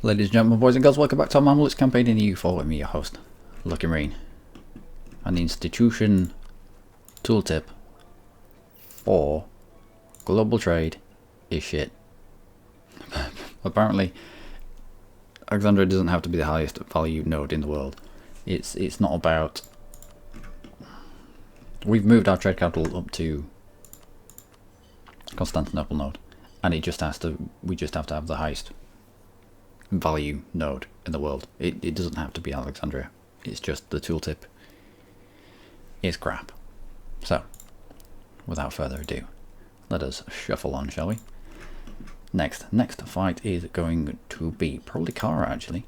Ladies and gentlemen, boys and girls, welcome back to our Mamluks campaign in EU4 with me, your host, Luckymarine. And the institution tooltip for global trade is shit. Apparently, Alexandria doesn't have to be the highest value node in the world. It's not about... We've moved our trade capital up to Constantinople node, and it just has to. We just have to have the highest value node in the world. It doesn't have to be Alexandria. It's just the tooltip is crap. So, without further ado, let us shuffle on, shall we? Next fight is going to be probably Kara, actually.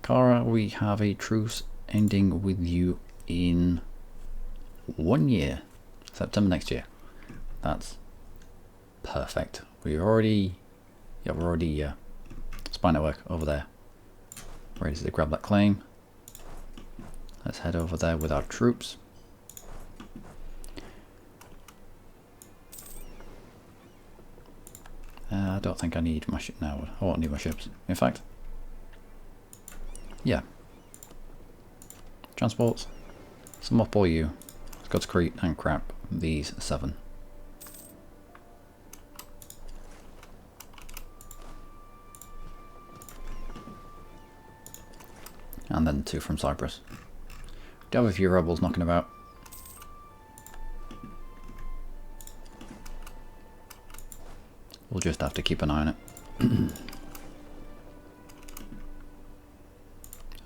Kara, we have a truce ending with you in 1 year, September next year. That's perfect. We're already spy network over there, ready to grab that claim. Let's head over there with our troops. I don't think I need my ship now. I won't need my ships. In fact, yeah. Transports. Some up all you. Let's go to Crete and crap these 7. And then 2 from Cyprus. Do have a few rebels knocking about. We'll just have to keep an eye on it. And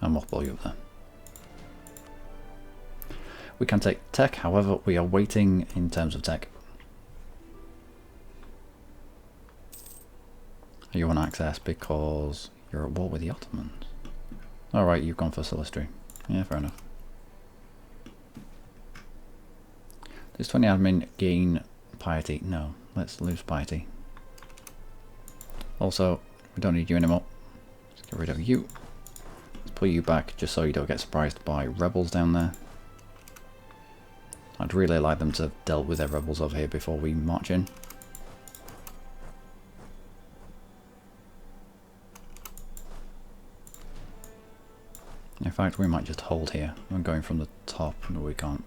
mothball you up there. We can take tech, however, we are waiting in terms of tech. You want access because you're at war with the Ottomans. Alright, you've gone for Silla. Yeah, fair enough. Does 20 admin gain piety? No, let's lose piety. Also, we don't need you anymore. Let's get rid of you. Let's pull you back just so you don't get surprised by rebels down there. I'd really like them to have dealt with their rebels over here before we march in. In fact, we might just hold here. I'm going from the top. No, we can't.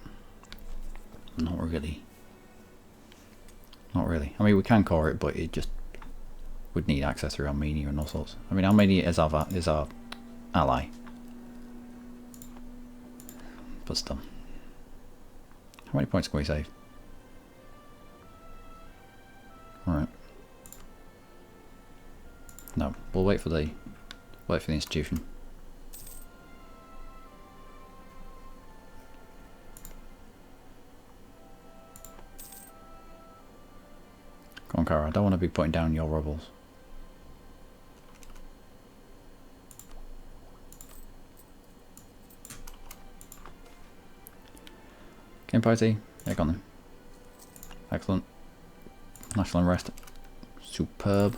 Not really. Not really. I mean, we can core it, but it just would need access through Armenia and all sorts. I mean, Armenia is our ally. But still. How many points can we save? Alright. No, we'll wait for the institution. Come on, Kara, I don't want to be putting down your rebels. Game party, yeah, go on then. Excellent. National unrest, superb.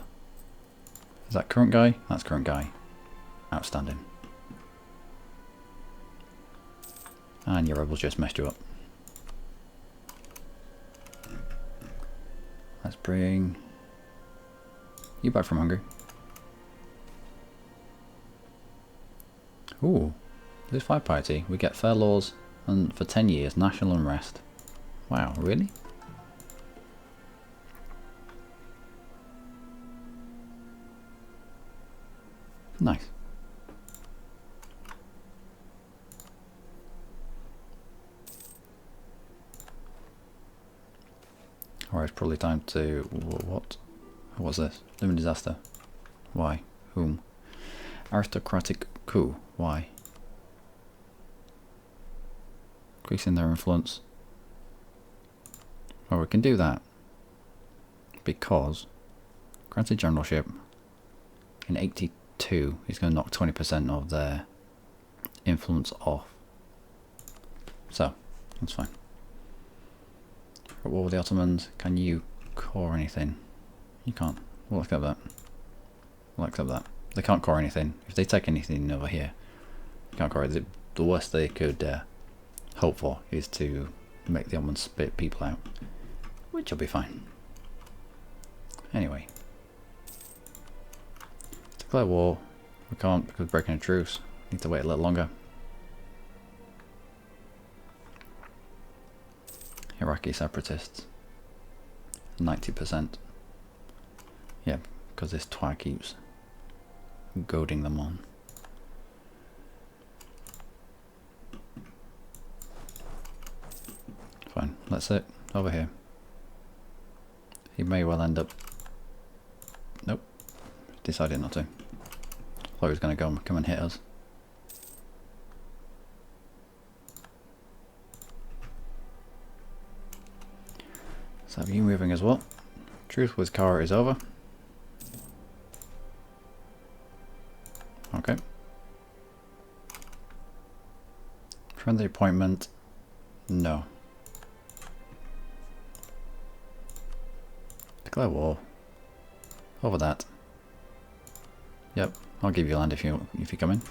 Is that current guy? That's current guy. Outstanding. And your rebels just messed you up. Let's bring you back from Hungary. Ooh, this 5 piety. We get fair laws and for 10 years national unrest. Wow, really? Nice. Alright, it's probably time to... What? What's this? Living disaster. Why? Whom? Aristocratic coup. Why? Increasing their influence. Well, we can do that because granted generalship in 82 is going to knock 20% of their influence off. So, that's fine. What were the Ottomans? Can you core anything? You can't. We'll accept that. We'll accept that. They can't core anything. If they take anything over here, they can't core it. The worst they could hope for is to make the Ottomans spit people out, which will be fine. Anyway, declare war. We can't because we're breaking a truce. Need to wait a little longer. Iraqi separatists. 90%. Yeah, because this twat keeps goading them on. Fine, let's sit over here. He may well end up... Nope. Decided not to. Thought he was going to come and hit us. Let's have you moving as well. Truce with Kara is over. Okay. Friendly appointment. No. Declare war. Over that. Yep, I'll give you land if you come in.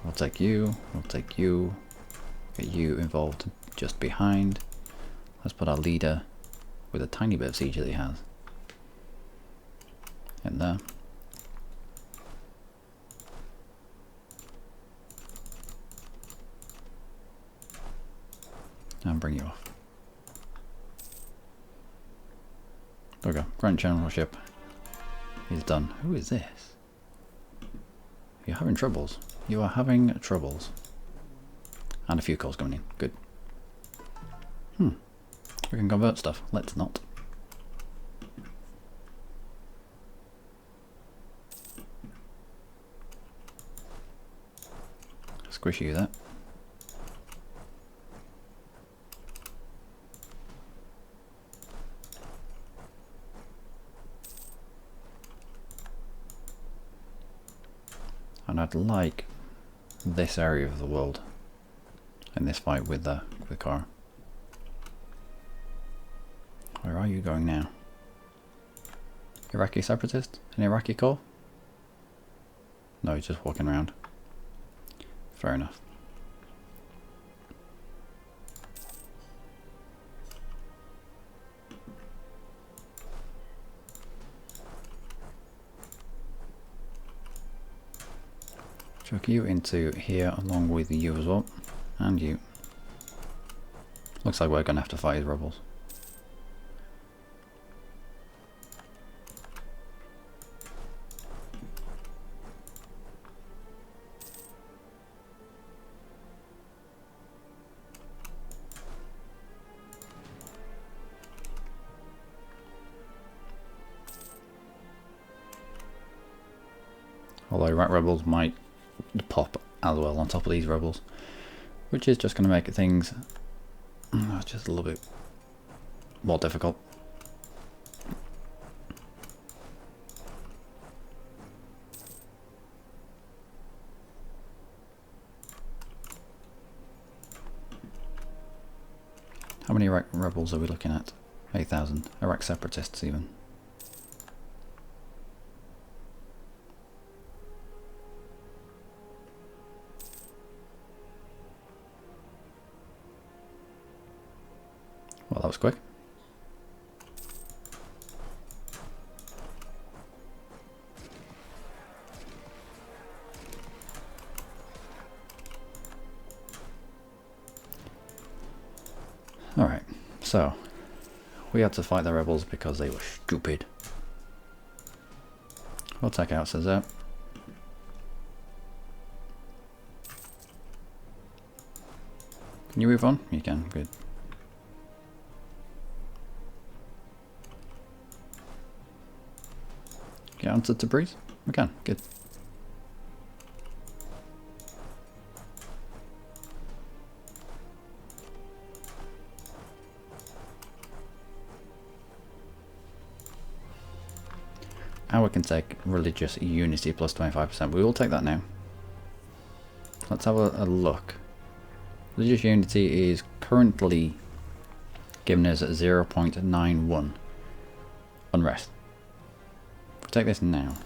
I'll take you. I'll take you. Get you involved just behind. Let's put our leader with a tiny bit of siege that he has in there. And bring you off. There we go. Grand Generalship is done. Who is this? You're having troubles. You are having troubles. And a few calls coming in. Good. We can convert stuff. Let's not. Squish you that. And I'd like this area of the world in this fight with the car. Where are you going now? Iraqi separatist? An Iraqi call? No, he's just walking around. Fair enough. Chuck you into here along with you as well. And you. Looks like we're going to have to fight his rebels. Although Iraq rebels might pop as well on top of these rebels, which is just going to make things just a little bit more difficult. How many Iraq rebels are we looking at? 8,000. Iraq separatists even. Well, that was quick. Alright, so we had to fight the rebels because they were stupid. We'll take out Caesar. Can you move on? You can, good. Get onto Tabriz? We can, good. Now we can take religious unity plus 25%. We will take that now. Let's have a look. Religious unity is currently giving us 0.91 unrest. If we take this now,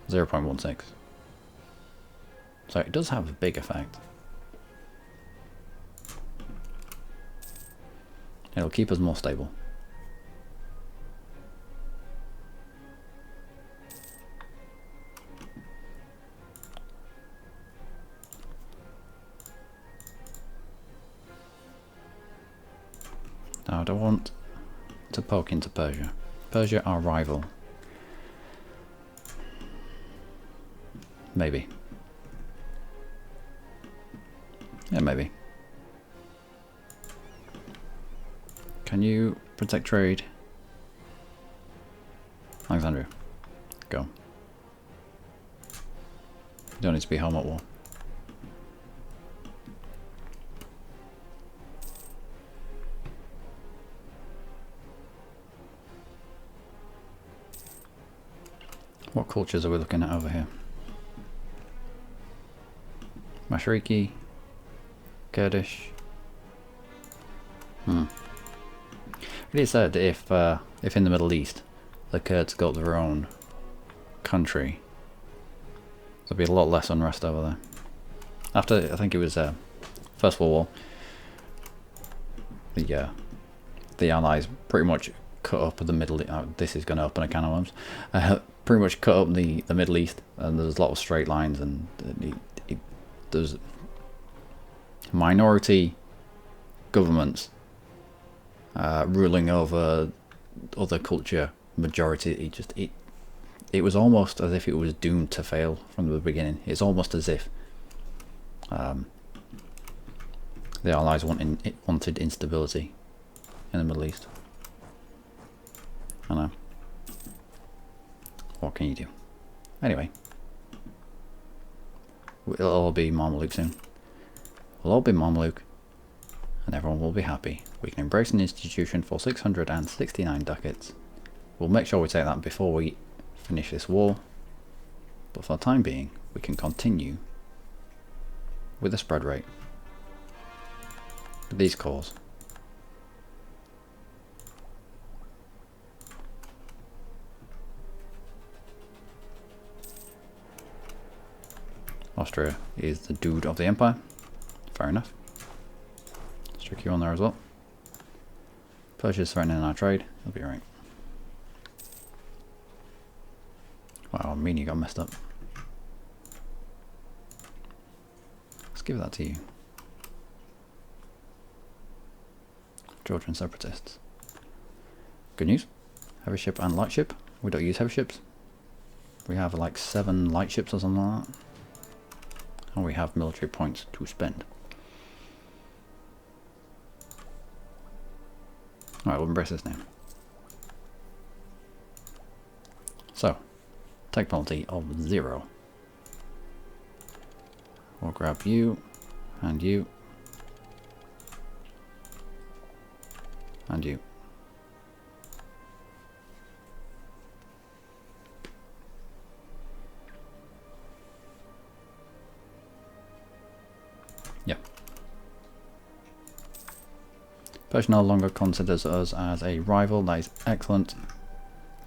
0.16. So it does have a big effect. It'll keep us more stable. Now, do I want to poke into Persia? Persia, our rival. Maybe. Yeah, maybe. Can you protect trade? Alexandria, go. You don't need to be home at war. What cultures are we looking at over here? Mashariki, Kurdish. It is said if in the Middle East the Kurds got their own country, there'd be a lot less unrest over there. After, I think it was First World War, the Allies pretty much cut up the Middle East. This is going to open a can of worms. Pretty much cut up the Middle East, and there's a lot of straight lines, and there's minority governments ruling over other culture majority. It was almost as if it was doomed to fail from the beginning. It's almost as if the Allies wanted instability in the Middle East. I know. What can you do? Anyway, it'll all be Mamluk soon. We'll all be Mamluk, and everyone will be happy. We can embrace an institution for 669 ducats. We'll make sure we take that before we finish this war, but for the time being, we can continue with the spread rate. With these cores. Austria is the dude of the empire. Fair enough. Stick you on there as well. Persia's threatening our trade. It'll be alright. Wow, Armenia got messed up. Let's give that to you. Georgian separatists. Good news. Heavy ship and light ship. We don't use heavy ships. We have like 7 light ships or something like that. And we have military points to spend. Alright, we'll embrace this now. So, take penalty of 0. We'll grab you, and you, and you. Yep. Persia no longer considers us as a rival. That is excellent.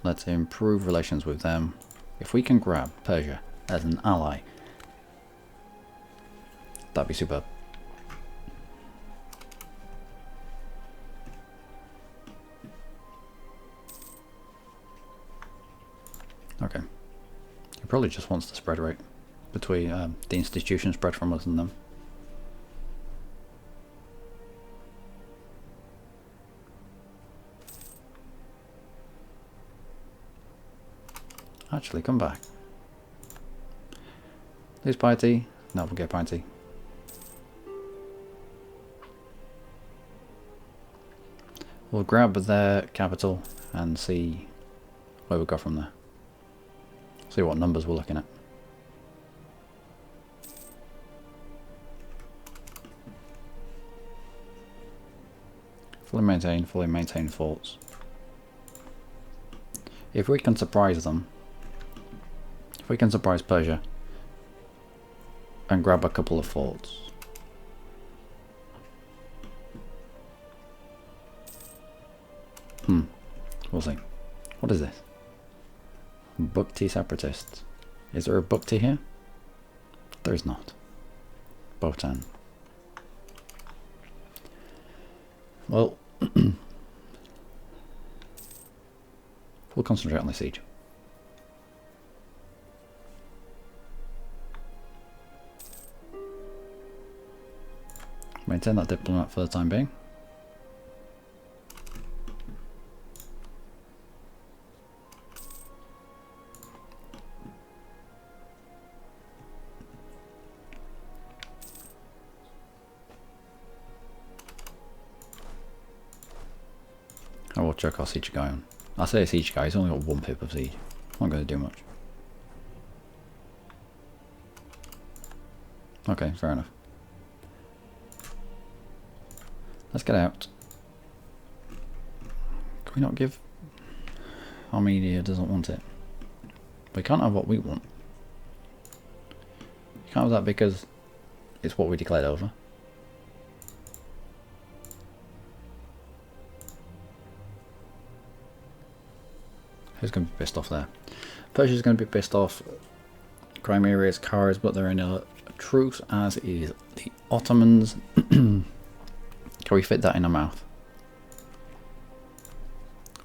Let's improve relations with them. If we can grab Persia as an ally, that'd be superb. Okay. He probably just wants the spread rate between the institution spread from us and them. Actually, come back. Lose piety. No, we'll get piety. We'll grab their capital and see where we go from there. See what numbers we're looking at. Fully maintain forts. If we can surprise them, if we can surprise Persia and grab a couple of forts. We'll see. What is this? Bukti separatists. Is there a Bukti here? There is not. Botan. Well, we'll concentrate on the siege. Maintain that diplomat for the time being. we'll chuck our siege guy on. I say siege guy, he's only got 1 pip of siege. Not going to do much. Okay, fair enough. Let's get out. Can we not give... Armenia doesn't want it. We can't have what we want. You can't have that because it's what we declared over. Who's going to be pissed off there? Persia's going to be pissed off. Crimea is Kars, but they're in a truce, as is the Ottomans. Can we fit that in our mouth?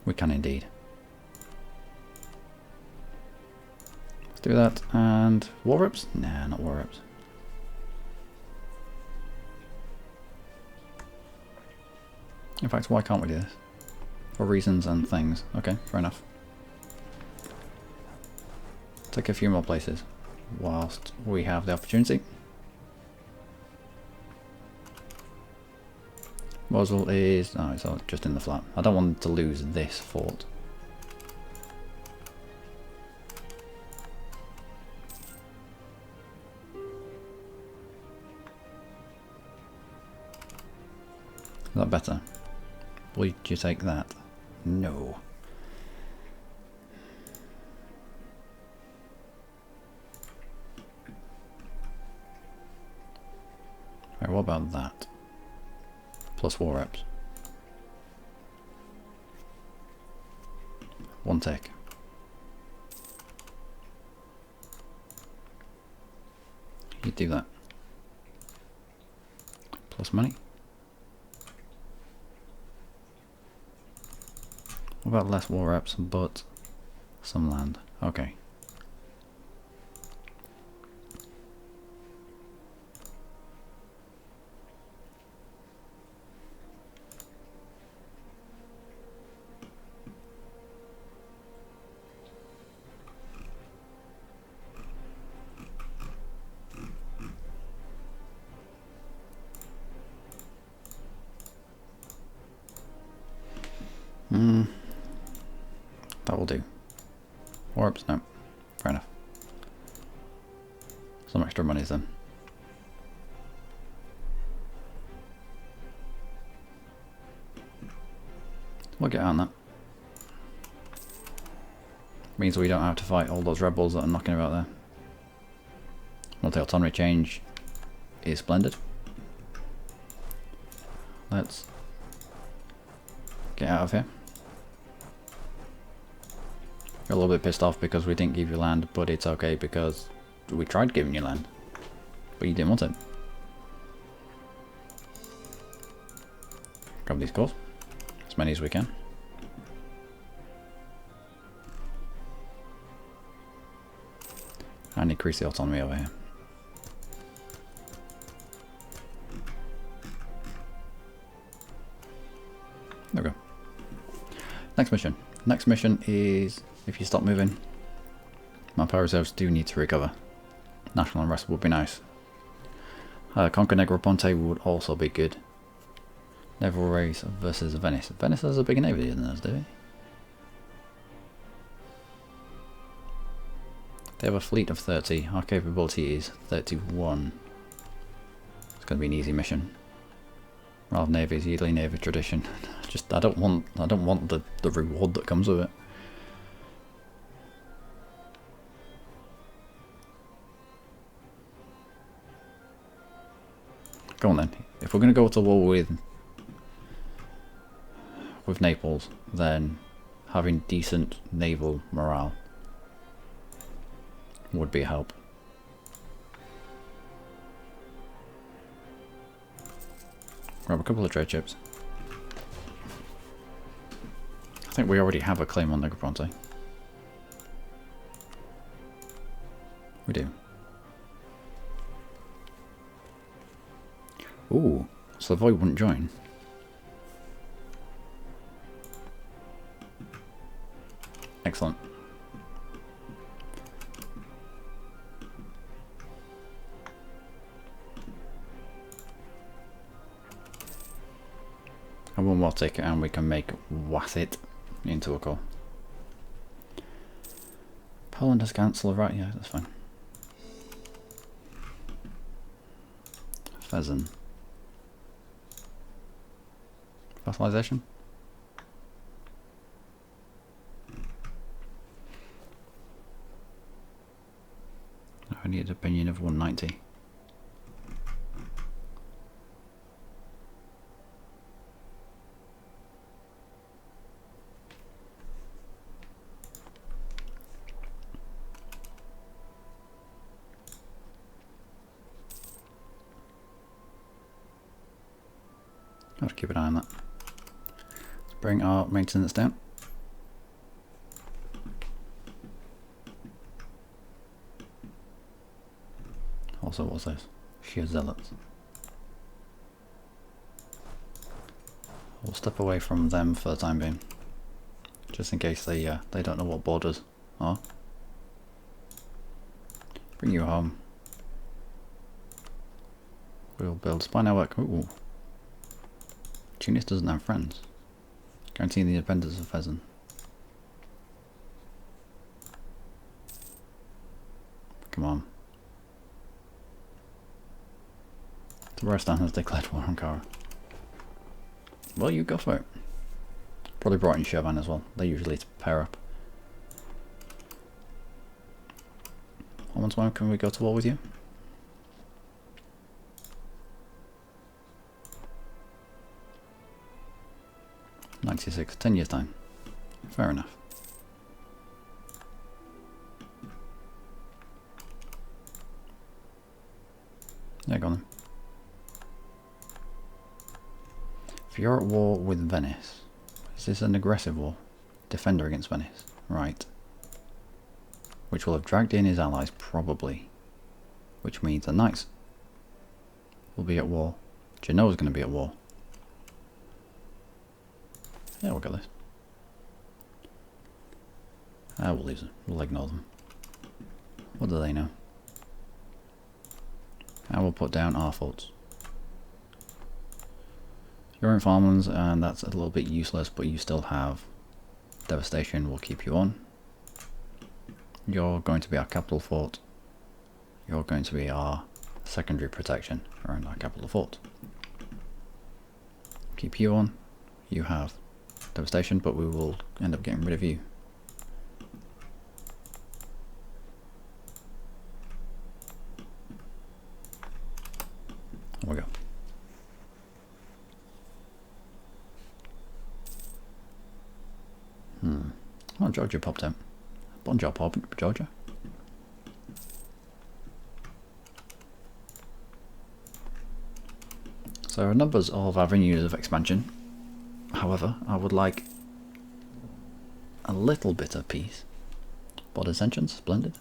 We can indeed. Let's do that. And war rips? Nah, not war rips. In fact, why can't we do this? For reasons and things. Okay, fair enough. Take a few more places whilst we have the opportunity. Mosul is... oh, it's just in the flat. I don't want to lose this fort. Is that better? Will you take that? No. Right, what about that? Plus war reps. 1 tick. You do that. Plus money. What about less war reps but some land? Okay. That will do. Orbs? No. Fair enough. Some extra monies then. We'll get on that. Means we don't have to fight all those rebels that are knocking about there. Multi-autonomy change is splendid. Let's get out of here. You're a little bit pissed off because we didn't give you land, but it's okay because we tried giving you land, but you didn't want it. Grab these cores, as many as we can. And increase the autonomy over here. There we go. Next mission. Next mission is, if you stop moving, my power reserves do need to recover. National unrest would be nice. Conquer Negroponte would also be good. Naval race versus Venice. Venice has a bigger navy than us, do they? They have a fleet of 30. Our capability is 31. It's going to be an easy mission. Rather navies, yearly navy tradition. Just I don't want the reward that comes with it. Go on then. If we're going to go to war with Naples, then having decent naval morale would be a help. Grab a couple of trade ships. I think we already have a claim on Negroponte. We do. Ooh, Savoy wouldn't join. Excellent. And one more Coptic, and we can make Wasset into a call. Poland has cancelled, right? Yeah, that's fine. Pheasant. Fertilization. I need an opinion of 190. Got to keep an eye on that. Let's bring our maintenance down. Also, what's this? Sheer zealots. We'll step away from them for the time being, just in case they don't know what borders are. Bring you home. We'll build spy network. Ooh. Tunis doesn't have friends. Guaranteeing the independence of Pheasant. Come on. Tabaristan has declared war on Kara. Well, you go for it. Probably brought in Shervan as well. They usually pair up. Once more, can we go to war with you? 96, 10 years time. Fair enough. Yeah, go on then. If you're at war with Venice, is this an aggressive war? Defender against Venice, right. Which will have dragged in his allies, probably. Which means the knights will be at war. Genoa's going to be at war. Yeah, we'll get this. We'll leave them. We'll ignore them. What do they know? I will put down our forts. You're in farmlands, and that's a little bit useless, but you still have devastation. We'll keep you on. You're going to be our capital fort. You're going to be our secondary protection around our capital fort. Keep you on. You have devastation, but we will end up getting rid of you. There we go. Oh, Georgia popped out. Bonjour, Georgia. So there are numbers of avenues of expansion. However, I would like a little bit of peace. Border tensions, splendid.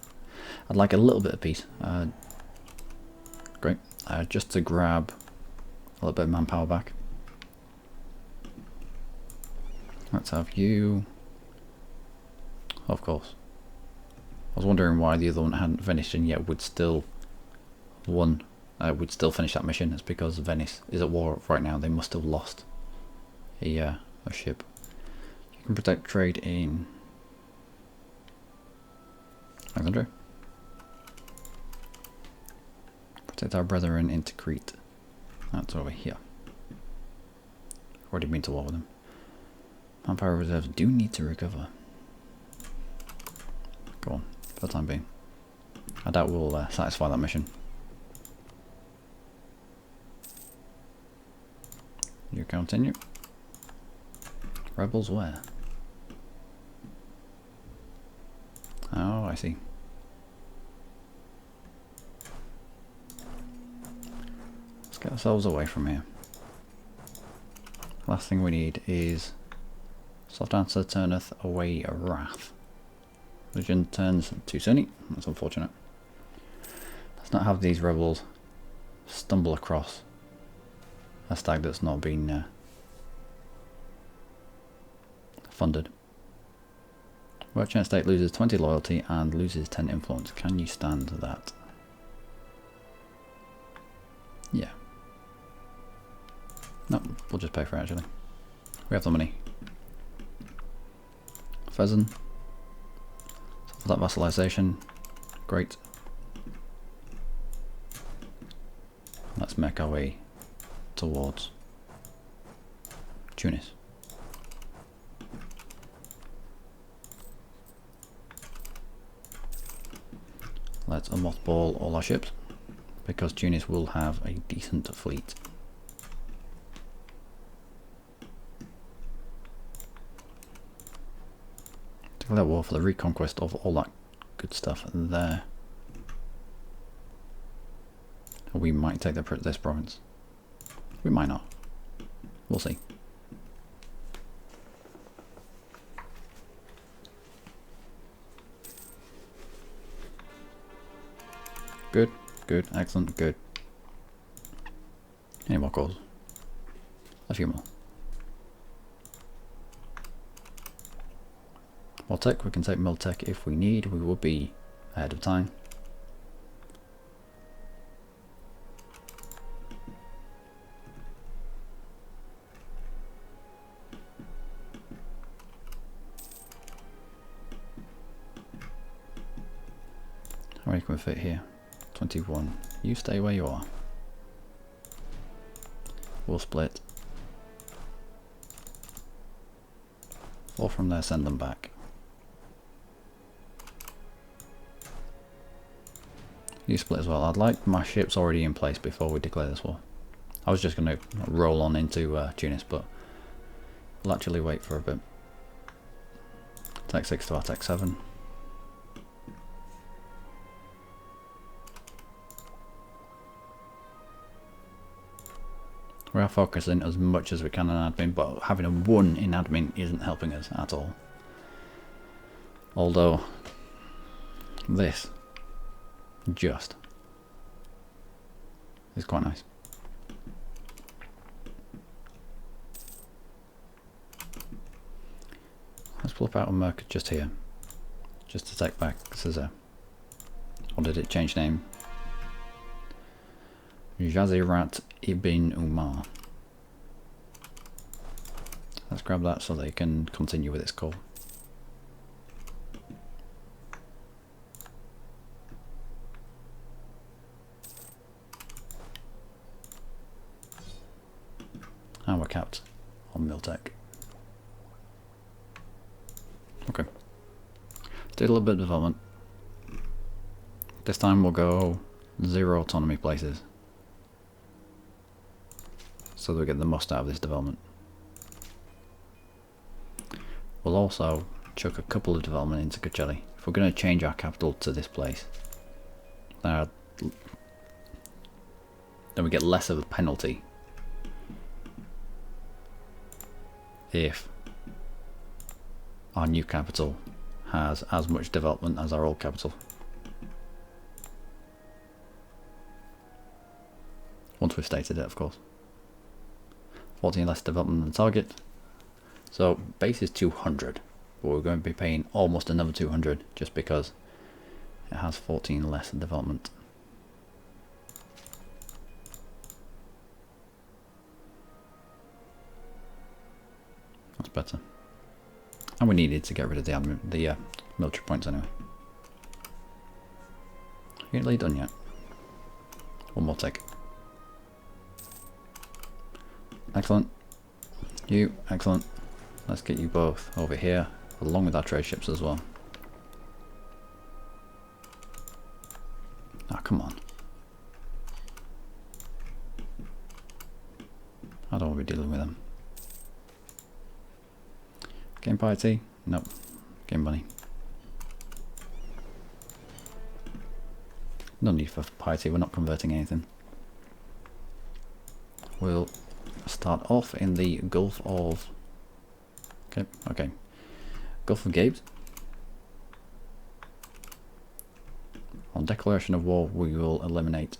I'd like a little bit of peace. Great. Just to grab a little bit of manpower back. Let's have you. Of course. I was wondering why the other one hadn't finished and yet would still finish that mission. It's because Venice is at war right now. They must have lost a ship. You can protect trade in Alexandria. Protect our brethren into Crete. That's over here. Already been to war with them. Manpower reserves do need to recover. Go on, for the time being. I doubt we'll satisfy that mission. You continue. Rebels where? Oh, I see. Let's get ourselves away from here. Last thing we need is soft answer turneth away a wrath. Religion turns to Sunni. That's unfortunate. Let's not have these rebels stumble across a stag that's not been funded. Merchant state loses 20 loyalty and loses 10 influence. Can you stand that? Yeah. No, we'll just pay for it actually. We have the money. Fezzan. For that vassalization. Great. Let's make our way towards Tunis. Let's mothball all our ships, because Tunis will have a decent fleet. Declare war for the reconquest of all that good stuff there. We might take this province. We might not. We'll see. Good, good, excellent, good. Any more calls? A few more. More tech, we can take mill tech if we need. We will be ahead of time. How many can we fit here? 21. You stay where you are. We'll split. 4 from there, send them back. You split as well. I'd like my ships already in place before we declare this war. I was just going to roll on into Tunis, but we'll actually wait for a bit. Tech 6 to our Tech 7. We are focusing as much as we can on admin, but having a 1 in admin isn't helping us at all. Although, this just is quite nice. Let's flip out a Merc just here, just to take back Silla. Or did it change name? Jazirat ibn Umar. Let's grab that so they can continue with its call. And we're capped on Miltech. Okay. Did a little bit of development. This time we'll go 0 autonomy places, so that we get the most out of this development. We'll also chuck a couple of development into Coachella. If we're going to change our capital to this place, then we get less of a penalty if our new capital has as much development as our old capital. Once we've stated it, of course. 14 less development than target. So base is 200, but we're going to be paying almost another 200 just because it has 14 less development. That's better. And we needed to get rid of the military points anyway. Are you done yet? One more tick. Excellent. You, excellent. Let's get you both over here, along with our trade ships as well. Ah, come on. I don't want to be dealing with them. Game piety? Nope. Game money. No need for piety, we're not converting anything. We'll start off in the Gulf of... Okay. Gulf of Gabes. On declaration of war, we will eliminate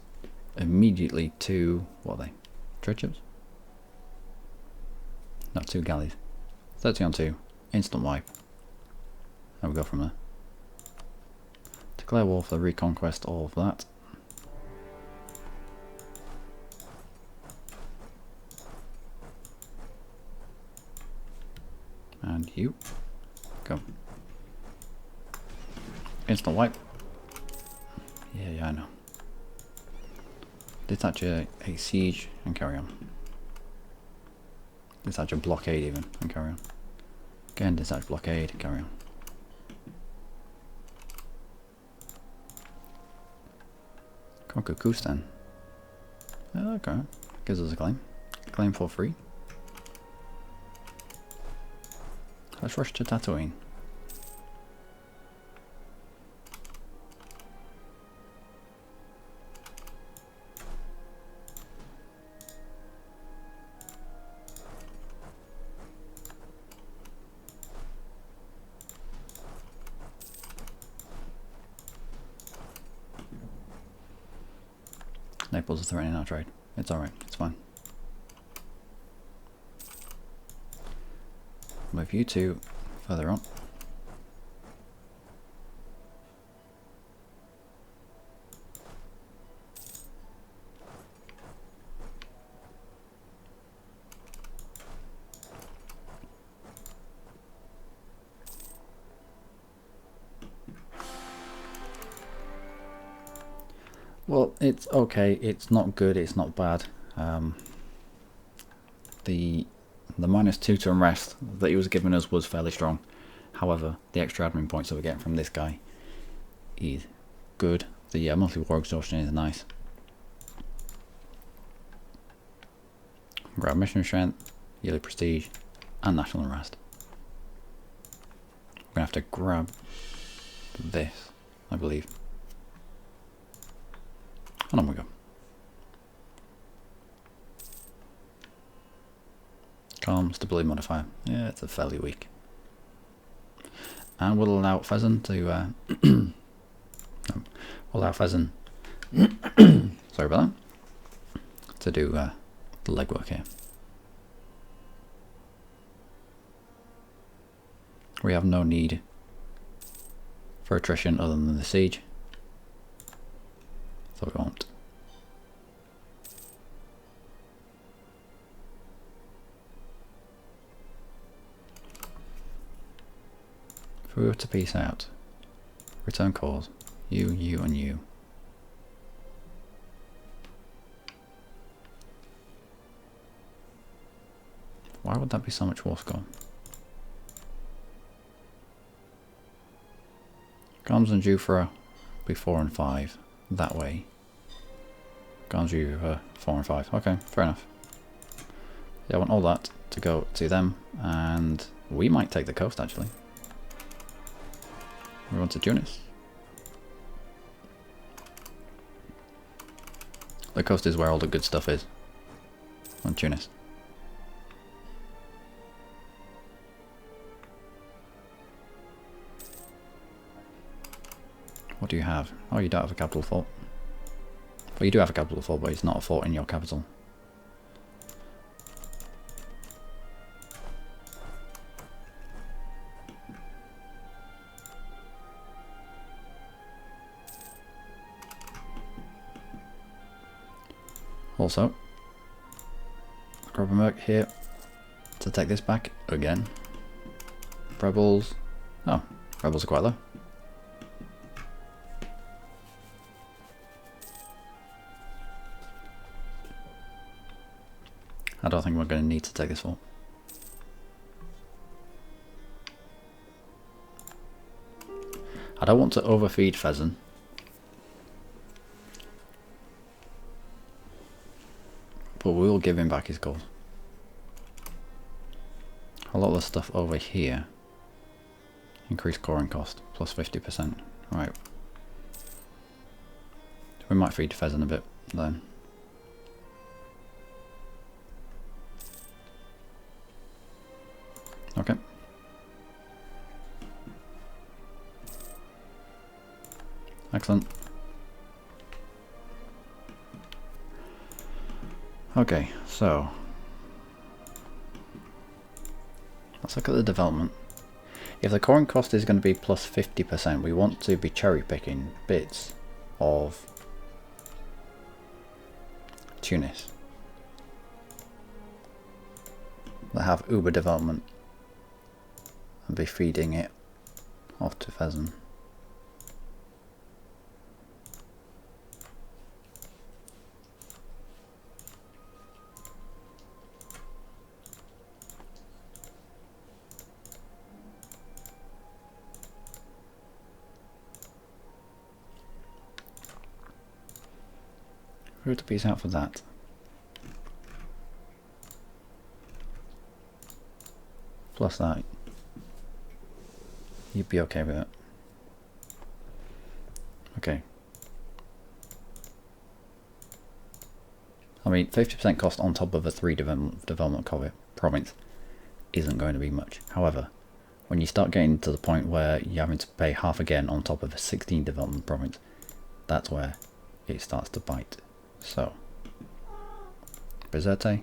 immediately 2... what are they? Trade ships? No, 2 galleys. 30 on 2. Instant wipe. And we go from there. Declare war for the reconquest of that. And you. Go. Instant wipe. Yeah, I know. Detach a siege and carry on. Detach a blockade even and carry on. Again, detach blockade, carry on. Conquer Kustan. Okay, gives us a claim. Claim for free. Let's rush to Tatooine. Naples is threatening our trade. It's alright, it's fine. Move you two further on. Well, it's okay, it's not good, it's not bad. The -2 to unrest that he was giving us was fairly strong. However, the extra admin points that we're getting from this guy is good. The monthly war exhaustion is nice. Grab mission strength, yearly prestige, and national unrest. We're gonna have to grab this, I believe. And on we go. Calm, stability modifier. Yeah, it's a fairly weak. And we'll allow Pheasant to we'll allow Pheasant sorry about that, to do the legwork here. We have no need for attrition other than the siege, so we won't. If we were to peace out, return calls, you, and you. Why would that be so much war score? Gams and Jufra be 4 and 5 that way. Gams Jufra 4 and 5. Okay, fair enough. Yeah, I want all that to go to them, and we might take the coast actually. We want to Tunis. The coast is where all the good stuff is. On Tunis. What do you have? Oh, you don't have a capital fort. Well, you do have a capital fort, but it's not a fort in your capital. Also, grab a merc here to take this back again. Rebels. Oh, rebels are quite low. I don't think we're going to need to take this fort. I don't want to overfeed Pheasant. But we will give him back his gold. A lot of the stuff over here. Increased coring cost, plus 50%. Right. We might feed Pheasant a bit then. Okay. Excellent. Okay, so let's look at the development. If the coring cost is going to be plus 50%, we want to be cherry picking bits of Tunis that have uber development. and be feeding it off to pheasant. Who to piece out for that? Plus that, you'd be okay with it. Okay. I mean, 50% cost on top of a 3 development province isn't going to be much. However, when you start getting to the point where you're having to pay half again on top of a 16 development province, that's where it starts to bite. So, Bizerte,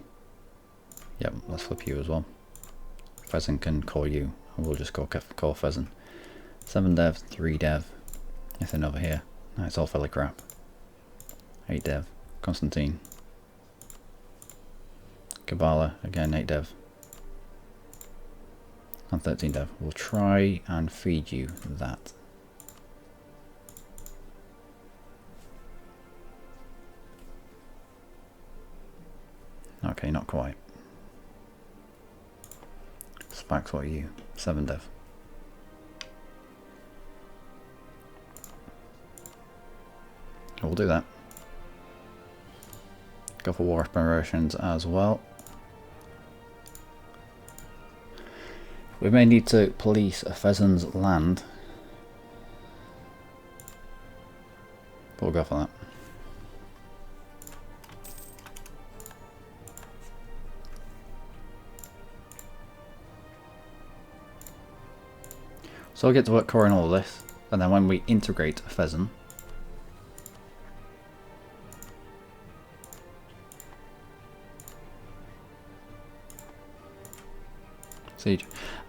yep, let's flip you as well. Pheasant can call you, and we'll just call Pheasant. 7 dev, 3 dev, anything over here? No, it's all fairly crap. 8 dev, Constantine. Kabbalah, again 8 dev. And 13 dev. We'll try and feed you that. Okay, not quite. Spax, what are you? 7 dev. We'll do that. Go for war preparations as well. We may need to police a pheasant's land, but we'll go for that. So I'll get to work coring all of this, and then when we integrate a pheasant,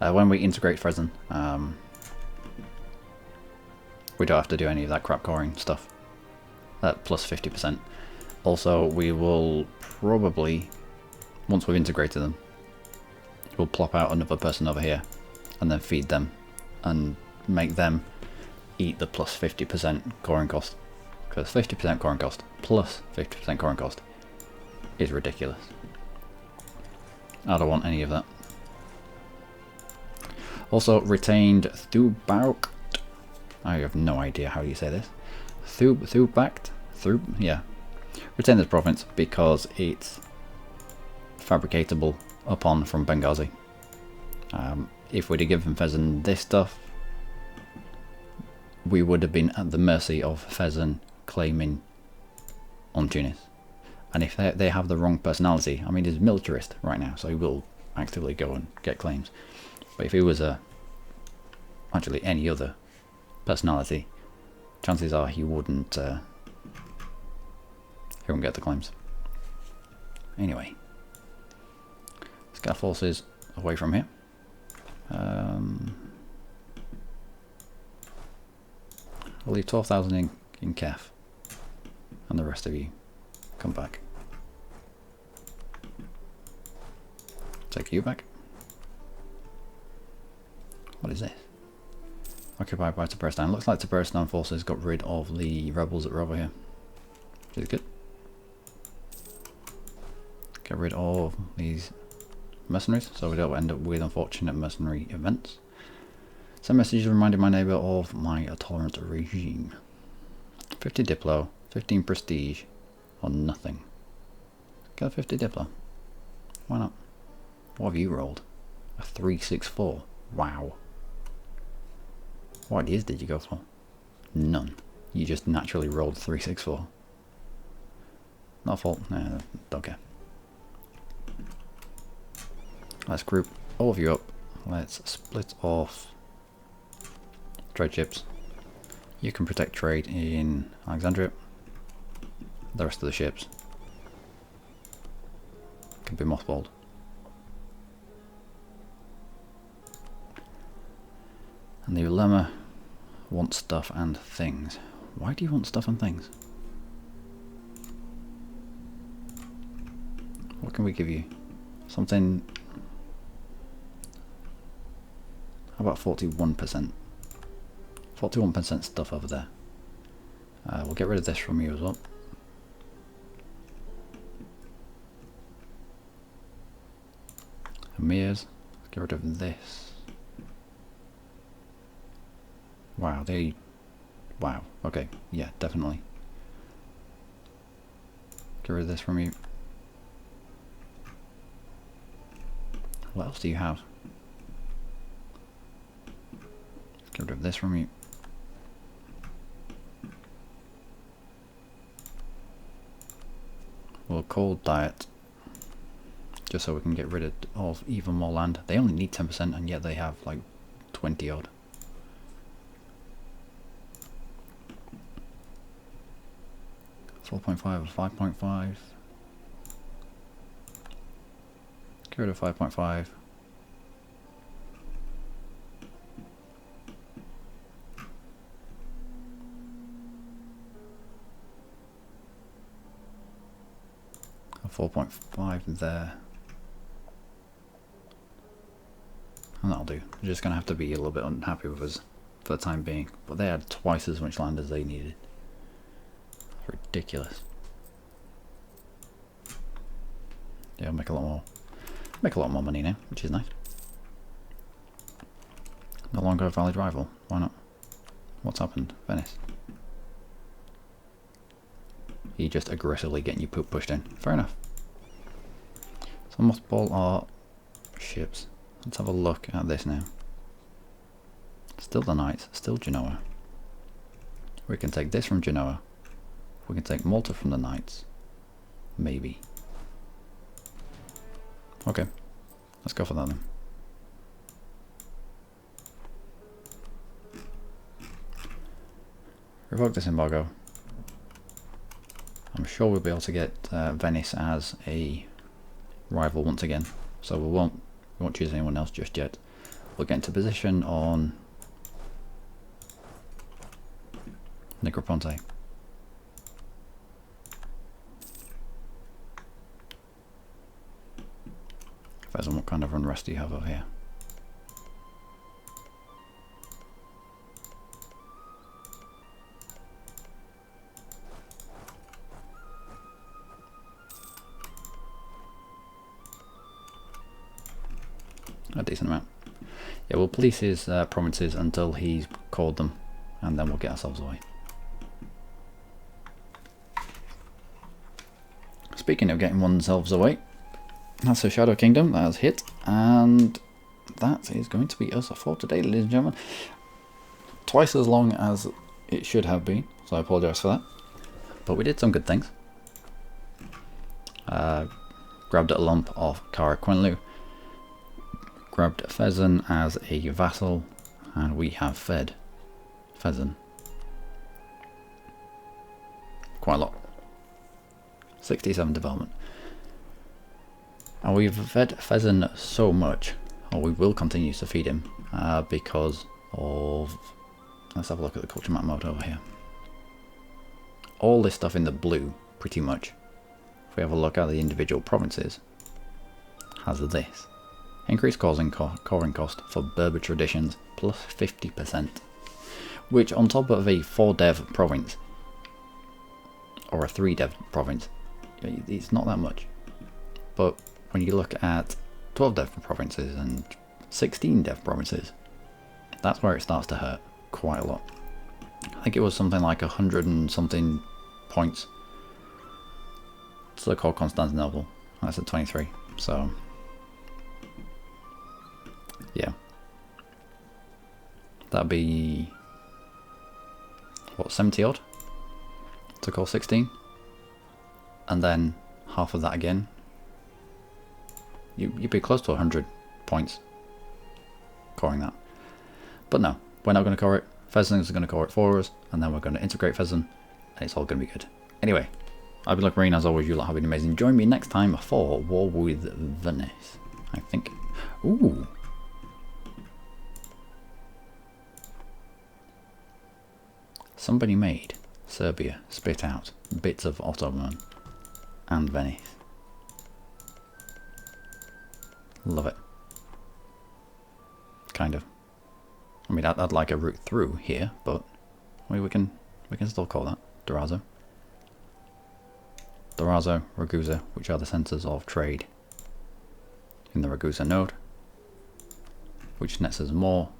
when we integrate pheasant, we don't have to do any of that crap coring stuff. That plus 50%. Also, we will probably, once we've integrated them, we'll plop out another person over here, and then feed them. And make them eat the plus 50% coring cost, because 50% coring cost plus 50% coring cost is ridiculous. I don't want any of that. Also, retained TBARW. I have no idea how you say this. Yeah. Retain this province because it's fabricatable upon from Benghazi. If we'd have given Pheasant this stuff, we would have been at the mercy of Pheasant claiming on Tunis. And if they have the wrong personality, I mean, he's a militarist right now, so he will actively go and get claims. But if he was actually any other personality, chances are he wouldn't get the claims. Anyway, let's get our forces away from here. I'll leave 12,000 in Kef, and the rest of you come back. Take you back. What is this? Occupied by Tabaristan. Looks like Tabaristan forces got rid of the rebels that were over here, which is good. Get rid of these mercenaries, so we don't end up with unfortunate mercenary events. Send messages reminding my neighbour of my tolerant regime. 50 Diplo, 15 Prestige, or nothing. Get a 50 Diplo. Why not? What have you rolled? A 364. Wow. What ideas did you go for? None. You just naturally rolled 364. Not fault. Nah, don't care. Let's group all of you up. Let's split off trade ships. You can protect trade in Alexandria. The rest of the ships can be mothballed. And the Ulema wants stuff and things. Why do you want stuff and things? What can we give you? Something... How about 41%? 41% stuff over there. We'll get rid of this from you as well. Emirs, let's get rid of this. Wow, wow, okay, yeah, definitely. Get rid of this from you. What else do you have? Get rid of this from you. Well, cold diet. Just so we can get rid of even more land. They only need 10% and yet they have like 20 odd. .5 or 5.5. Get rid of 5.5. A 4.5 there. And that'll do. We're just going to have to be a little bit unhappy with us for the time being. But they had twice as much land as they needed. Ridiculous. Yeah, I'll make a lot more money now, which is nice. No longer a valid rival. Why not? What's happened? Venice. He just aggressively getting you pushed in. Fair enough. So mothball our ships. Let's have a look at this now. Still the Knights, still Genoa. We can take this from Genoa. We can take Malta from the Knights. Maybe. Okay. Let's go for that then. Revoke this embargo. I'm sure we'll be able to get Venice as a rival once again. So we won't choose anyone else just yet. We'll get into position on Negroponte. Depends on what kind of unrest you have over here. A decent amount. Yeah, we'll police his provinces until he's called them, and then we'll get ourselves away. Speaking of getting oneself away, that's a Shadow Kingdom that has hit, and that is going to be us for today, ladies and gentlemen. Twice as long as it should have been, so I apologise for that. But we did some good things. Grabbed a lump of Kara Quenlu, grabbed Fezzen as a vassal, and we have fed Fezzen quite a lot. 67 development. And we've fed Fezzen so much, or we will continue to feed him, because of... Let's have a look at the culture map mode over here. All this stuff in the blue, pretty much, if we have a look at the individual provinces, has this. Increased coring cost for Berber traditions, plus 50%. Which, on top of a 4 dev province, or a 3 dev province, it's not that much. But when you look at 12 dev provinces and 16 dev provinces, that's where it starts to hurt quite a lot. I think it was something like 100 and something points to call Constantinople. That's at 23. So yeah, that'd be what, 70 odd to call 16, and then half of that again. You'd be close to 100 points coring that. But no, we're not going to core it. Fezzen is going to core it for us, and then we're going to integrate Fezzen, and it's all going to be good. Anyway, I've been Luckymarine. As always, you lot have been amazing. Join me next time for War with Venice, I think. Ooh. Somebody made Serbia spit out bits of Ottoman and Venice. Love it. Kind of. I mean, I'd like a route through here, but we can still call that Darazo. Darazo, Ragusa, which are the centres of trade in the Ragusa node, which nets us more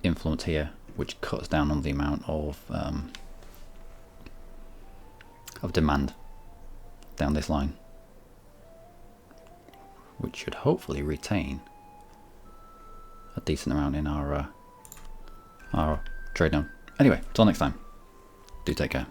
influence here, which cuts down on the amount of demand down this line, which should hopefully retain a decent amount in our trade node. Anyway, till next time, do take care.